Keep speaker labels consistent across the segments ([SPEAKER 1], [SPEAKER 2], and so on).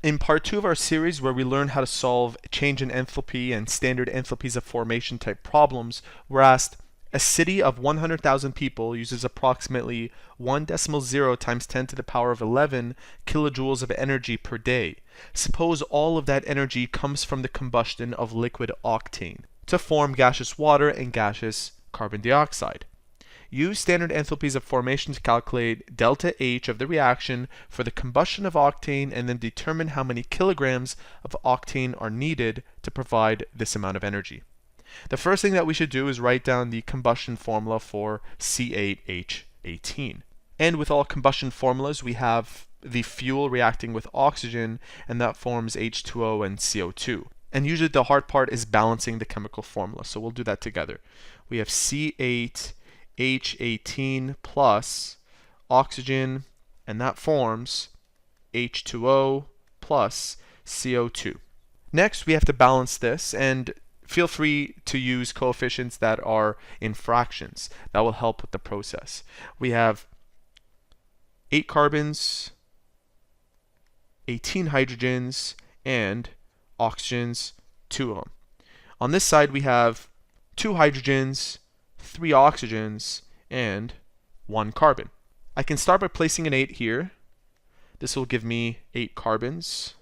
[SPEAKER 1] In part 2 of our series, where we learn how to solve change in enthalpy and standard enthalpies of formation type problems, we're asked, a city of 100,000 people uses approximately 1.0 times 10 to the power of 11 kilojoules of energy per day. Suppose all of that energy comes from the combustion of liquid octane to form gaseous water and gaseous carbon dioxide. Use standard enthalpies of formation to calculate delta H of the reaction for the combustion of octane, and then determine how many kilograms of octane are needed to provide this amount of energy. The first thing that we should do is write down the combustion formula for C8H18. And with all combustion formulas, we have the fuel reacting with oxygen, and that forms H2O and CO2. And usually the hard part is balancing the chemical formula, so we'll do that together. We have C8H18 plus oxygen, and that forms H2O plus CO2. Next, we have to balance this, and feel free to use coefficients that are in fractions. That will help with the process. We have 8 carbons, 18 hydrogens, and oxygens, 2 of them. On this side, we have 2 hydrogens, 3 oxygens, and 1 carbon. I can start by placing an 8 here. This will give me 8 carbons.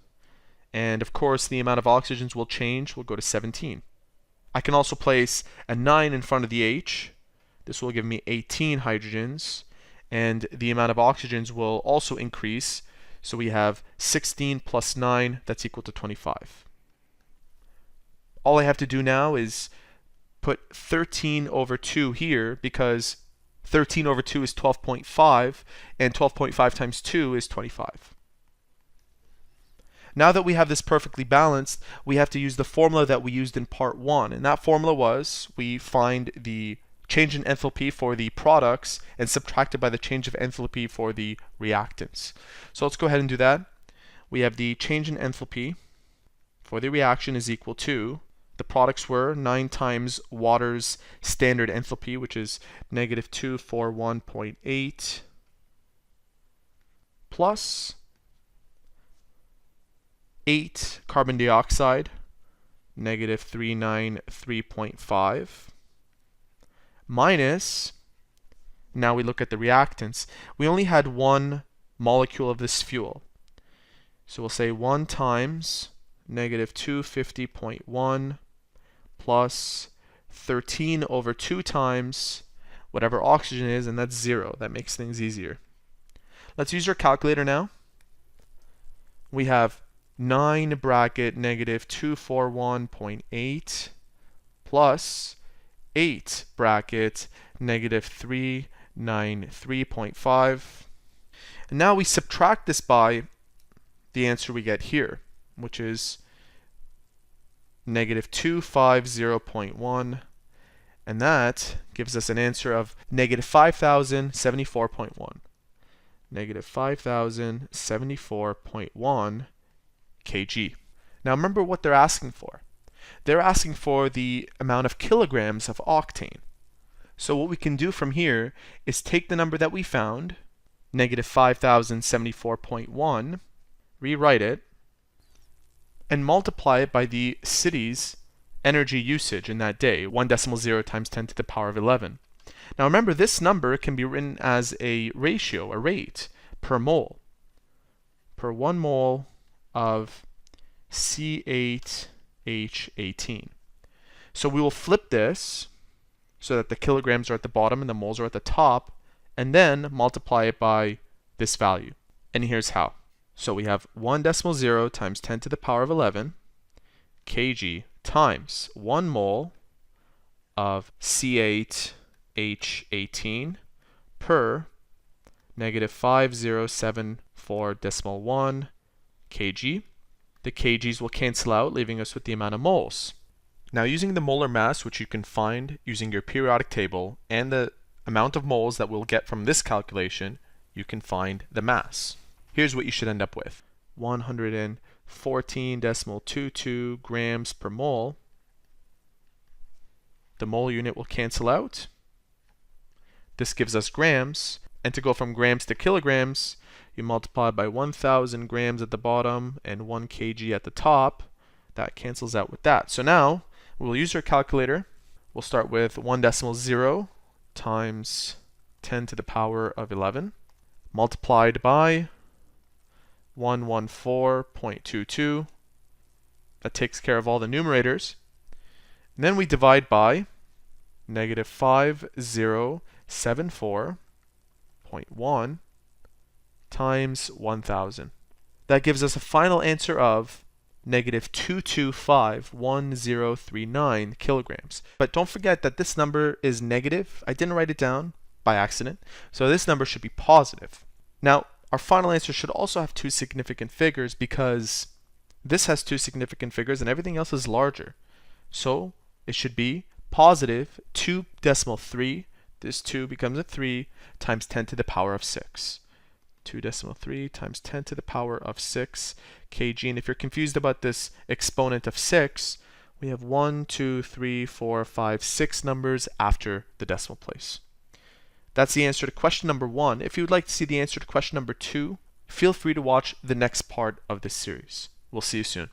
[SPEAKER 1] And of course, the amount of oxygens will change. We'll go to 17. I can also place a 9 in front of the H. This will give me 18 hydrogens. And the amount of oxygens will also increase. So we have 16 plus 9, that's equal to 25. All I have to do now is put 13 over 2 here, because 13 over 2 is 12.5, and 12.5 times 2 is 25. Now that we have this perfectly balanced, we have to use the formula that we used in part 1. And that formula was, we find the change in enthalpy for the products and subtract it by the change of enthalpy for the reactants. So let's go ahead and do that. We have the change in enthalpy for the reaction is equal to, the products were 9 times water's standard enthalpy, which is negative 241.8, plus 8 carbon dioxide, negative 393.5, minus, now we look at the reactants. We only had 1 molecule of this fuel. So we'll say 1 times negative 250.1 plus 13 over 2 times whatever oxygen is, and that's 0. That makes things easier. Let's use our calculator now. We have 9 bracket negative 241.8 plus 8 bracket negative 393.5. And now we subtract this by the answer we get here, which is negative 250.1, and that gives us an answer of negative 5,074.1. Negative 5,074.1 kg. Now remember what they're asking for. They're asking for the amount of kilograms of octane. So what we can do from here is take the number that we found, negative 5,074.1, rewrite it, and multiply it by the city's energy usage in that day, 1.0 times 10 to the power of 11. Now remember, this number can be written as a ratio, a rate, per mole. Per 1 mole of C8H18. So we will flip this so that the kilograms are at the bottom and the moles are at the top, and then multiply it by this value. And here's how. So we have 1.0 times 10 to the power of 11 kg times 1 mole of C8H18 per negative 5074.1 kg. The kgs will cancel out, leaving us with the amount of moles. Now using the molar mass, which you can find using your periodic table, and the amount of moles that we'll get from this calculation, you can find the mass. Here's what you should end up with. 114.22 grams per mole. The mole unit will cancel out. This gives us grams. And to go from grams to kilograms, You multiply by 1,000 grams at the bottom and 1 kg at the top. That cancels out with that. So now we'll use our calculator. We'll start with 1.0 times 10 to the power of 11 multiplied by 114.22. That takes care of all the numerators. And then we divide by negative 5074.1 times 1,000. That gives us a final answer of negative 2251039 kilograms. But don't forget that this number is negative. I didn't write it down by accident. So this number should be positive. Now, our final answer should also have two significant figures because this has two significant figures and everything else is larger. So it should be positive 2.3. This 2 becomes a 3 times 10 to the power of 6. 2.3 times 10 to the power of 6 kg. And if you're confused about this exponent of 6, we have 1, 2, 3, 4, 5, 6 numbers after the decimal place. That's the answer to question number 1. If you would like to see the answer to question number 2, feel free to watch the next part of this series. We'll see you soon.